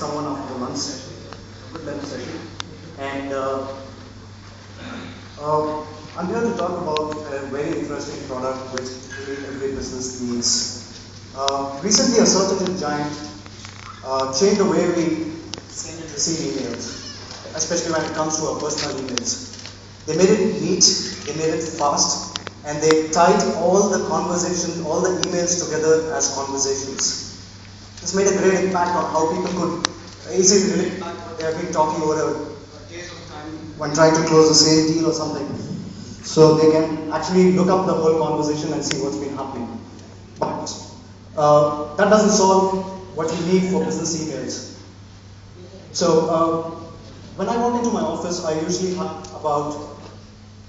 someone after the lunch session, a good lunch session, and I'm here to talk about a very interesting product which really every business needs. Recently, a search engine giant changed the way we send and receive emails, especially when it comes to our personal emails. They made it neat, they made it fast, and they tied all the conversations, all the emails together as conversations. This made a great impact on how people could easily relate back what they have been talking over days of time when trying to close the same deal or something. So they can actually look up the whole conversation and see what's been happening. But that doesn't solve what you need for business emails. So when I walk into my office, I usually have about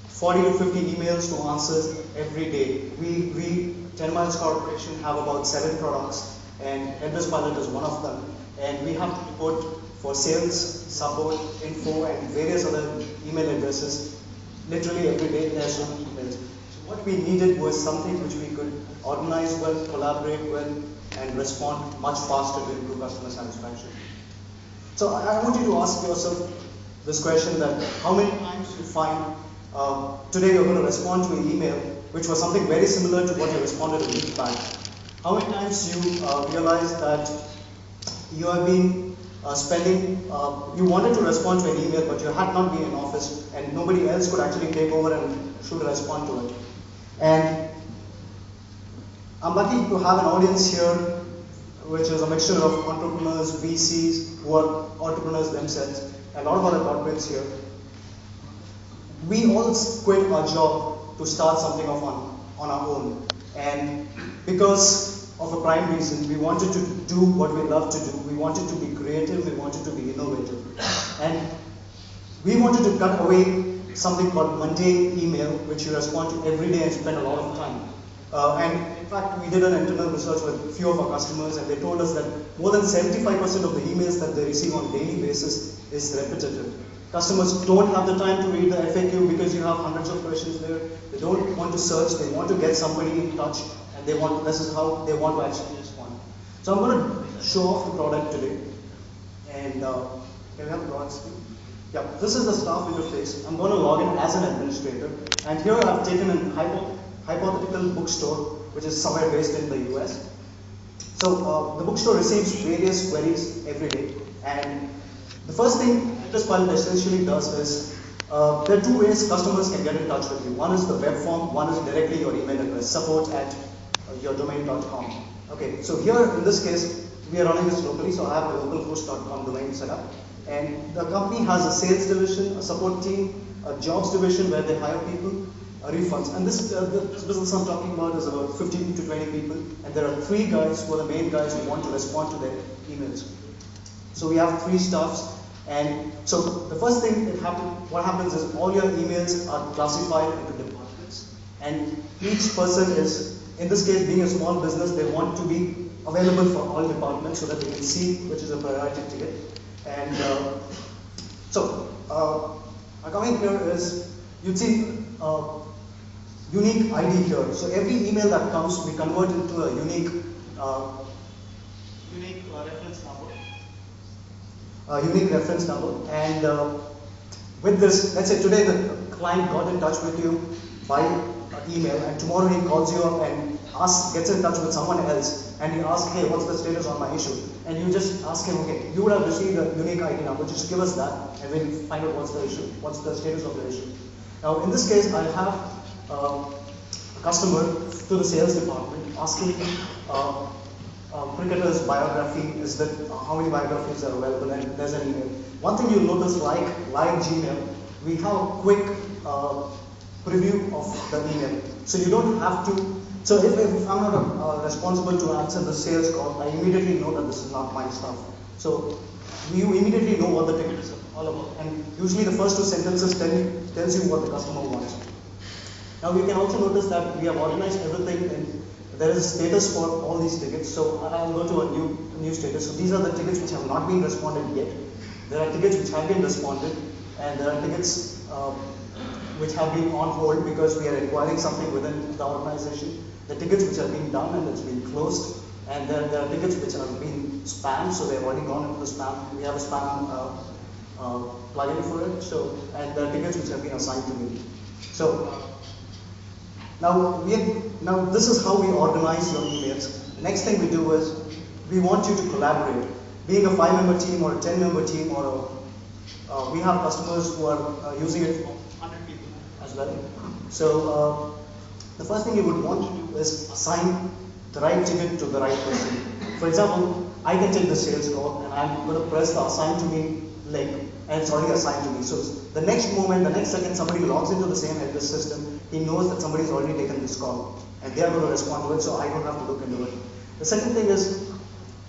40 to 50 emails to answer every day. We 10 Miles Corporation have about 7 products, and Helpdesk Pilot is one of them. And we have to report for sales, support, info, and various other email addresses. Literally every day there's so many emails. So what we needed was something which we could organize well, collaborate well, and respond much faster to improve customer satisfaction. So I want you to ask yourself this question: that how many times you find today you're going to respond to an email which was something very similar to what you responded a week back. How many times you realize that you have been you wanted to respond to an email, but you had not been in office, and nobody else could actually take over and should respond to it. And I'm lucky to have an audience here, which is a mixture of entrepreneurs, VCs, who are entrepreneurs themselves, and a lot of other corporates here. We all quit our job to start something off on our own, and because of a prime reason, we wanted to do what we love to do. We wanted to be creative, we wanted to be innovative, and we wanted to cut away something called mundane email, which you respond to every day and spend a lot of time. And in fact, we did an internal research with a few of our customers, and they told us that more than 75% of the emails that they receive on a daily basis is repetitive. Customers don't have the time to read the FAQ because you have hundreds of questions there. They don't want to search, they want to get somebody in touch, and this is how they want to actually respond. So I'm going to show off the product today. And can we have the product screen? Yeah, this is the staff interface. I'm going to log in as an administrator. And here I've taken a hypothetical bookstore, which is somewhere based in the US. So the bookstore receives various queries every day. And the first thing this pilot essentially does is, there are 2 ways customers can get in touch with you. One is the web form, one is directly your email address, support@yourdomain.com. Okay, so here in this case, we are running this locally, so I have a localhost.com domain set up. And the company has a sales division, a support team, a jobs division where they hire people, refunds. And this business I'm talking about is about 15 to 20 people, and there are 3 guys who are the main guys who want to respond to their emails. So we have 3 staffs. And so the first thing what happens is all your emails are classified into departments, and each person is, in this case being a small business, they want to be available for all departments so that they can see which is a priority ticket. And coming here is, you'd see unique ID here. So every email that comes, we convert into a unique reference number. And with this, let's say today the client got in touch with you by email, and tomorrow he calls you up and gets in touch with someone else, and he asks, hey, what's the status on my issue? And you just ask him, okay, you would have received a unique ID number, just give us that, and we'll find out what's the issue, what's the status of the issue. Now in this case, I have a customer to the sales department asking cricketer's biography, is that how many biographies are available, and there's an email. One thing you'll notice, like Gmail, we have a quick preview of the email. So you don't have to, so if I'm not responsible to answer the sales call, I immediately know that this is not my stuff. So you immediately know what the ticket is all about. And usually the first 2 sentences tells you what the customer wants. Now you can also notice that we have organized everything, and there is a status for all these tickets. So I'll go to a new status. So these are the tickets which have not been responded yet. There are tickets which have been responded, and there are tickets which have been on hold because we are acquiring something within the organization. The tickets which have been done and it's been closed, And then there are tickets which have been spammed, so they've already gone into the spam. We have a spam plugin for it. So, and there are tickets which have been assigned to me. So now this is how we organize your emails. The next thing we do is we want you to collaborate. Being a 5-member team or a 10-member team, or we have customers who are using it for 100 people as well. So the first thing you would want to do is assign the right ticket to the right person. For example, I can take the sales call and I'm going to press the assign to me link, and it's already assigned to me. So the next moment, the next second somebody logs into the same Helpdesk system, he knows that somebody's already taken this call and they are going to respond to it, so I don't have to look into it. The second thing is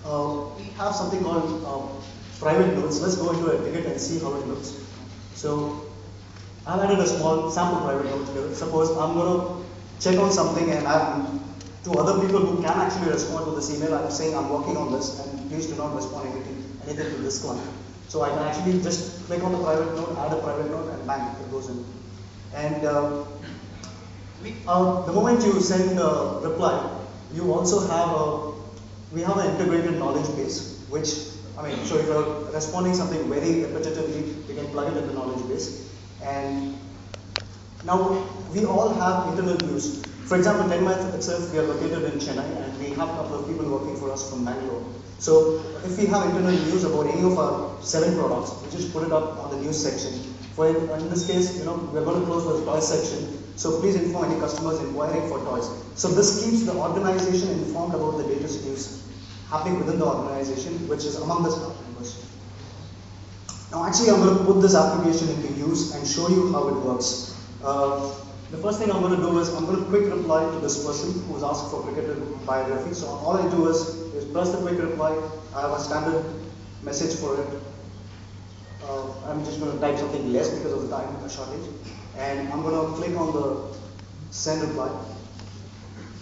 we have something called private notes. Let's go into a ticket and see how it looks. So I've added a small sample private note here. Suppose I'm going to check on something and I'm to other people who can actually respond to this email. I'm saying I'm working on this and please do not respond anything to this client. So I can actually just click on the private note, add a private note, and bang, it goes in. And the moment you send a reply, you also have we have an integrated knowledge base, which, so if you're responding something very repetitively, you can plug it in the knowledge base. And now we all have internal views. For example, 10 itself, we are located in Chennai, and we have a couple of people working for us from Bangalore. So if we have internal news about any of our 7 products, we just put it up on the news section. For in this case, we're going to close the toys section. So please inform any customers inquiring for toys. So this keeps the organization informed about the latest news happening within the organization, which is among the staff members. Now actually I'm going to put this application into use and show you how it works. The first thing I'm going to do is I'm going to quick reply to this person who has asked for cricketer biography. So all I do is press the quick reply. I have a standard message for it. I'm just going to type something less because of the time shortage. And I'm going to click on the send reply.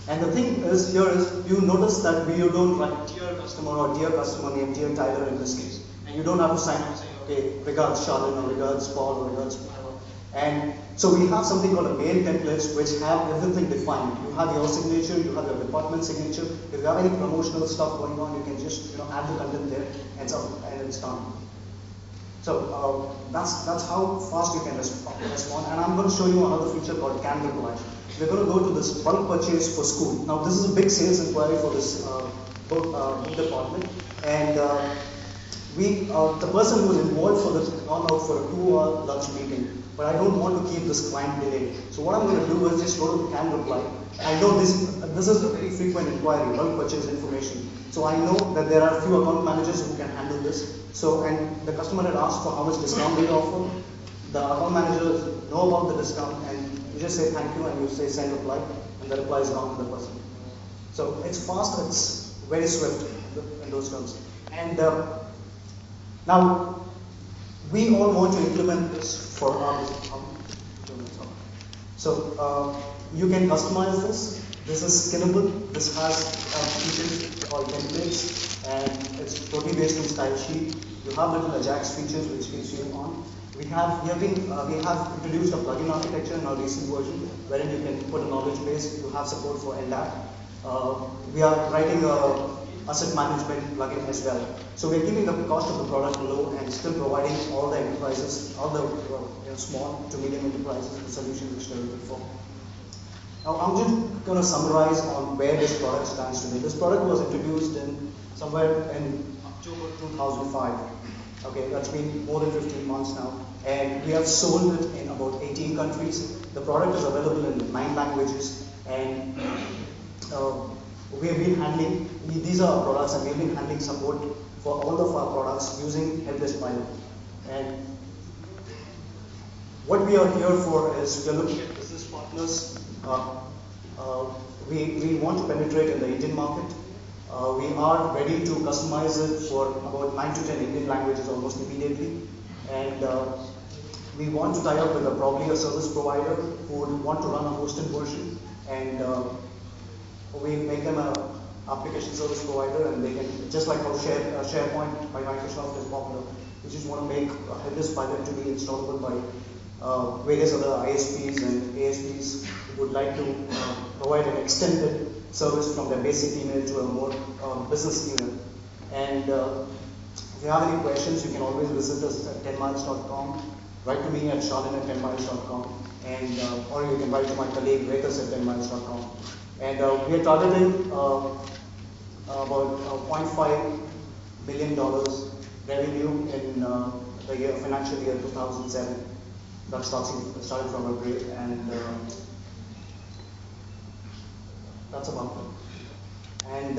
And the thing is here is you notice that you don't write dear customer or dear customer name, dear Tyler in this case. And you don't have to sign up saying, okay, regards Charlene or regards Paul or regards whatever. And so we have something called a mail templates which have everything defined. You have your signature, you have your department signature. If you have any promotional stuff going on, you can just add the content there and it's done. So that's how fast you can respond. And I'm going to show you another feature called can reply. We're going to go to this bulk purchase for school. Now this is a big sales inquiry for this department, and the person who is involved for this has gone out for a 2-hour lunch meeting. But I don't want to keep this client delayed. So what I'm going to do is just go to can reply. I know this is a very frequent inquiry, bulk purchase information. So I know that there are a few account managers who can handle this. So, and the customer had asked for how much discount they offer. The account managers know about the discount, and you just say thank you and you say send reply, and the reply is gone to the person. So it's fast, it's very swift in those terms. And now we all want to implement this for our business. So you can customize this. This is scalable. This has features called templates, and it's totally based on style sheet. You have little Ajax features which keeps you on. We have introduced a plugin architecture in our recent version, wherein you can put a knowledge base. You have support for LDAP. We are writing a asset management plugin as well. So we're keeping the cost of the product low and still providing all the enterprises, all the small to medium enterprises, the solutions which they're looking for. Now I'm just going to summarize on where this product stands today. This product was introduced somewhere in October 2005. Okay, that's been more than 15 months now, and we have sold it in about 18 countries. The product is available in 9 languages, and we have been handling, these are our products, and we have been handling support for all of our products using Helpdesk Pilot. And what we are here for is we are looking at business partners. We want to penetrate in the Indian market. We are ready to customize it for about 9 to 10 Indian languages almost immediately. And we want to tie up with probably a service provider who would want to run a hosted version, and we make them an application service provider, and they can, just like how SharePoint by Microsoft is popular, we just want to make Helpdesk Pilot to be installable by various other ISPs and ASPs who would like to provide an extended service from their basic email to a more business email. And if you have any questions, you can always visit us at 10miles.com. Write to me at shalin@10miles.com, and or you can write to my colleague Vekas at 10miles.com. And we are targeting about $0.5 billion revenue in the financial year 2007. That started from a grade, and that's about it. And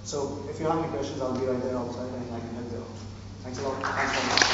so if you have any questions, I'll be right there outside and I can help you out. Thanks a lot. Thanks very much.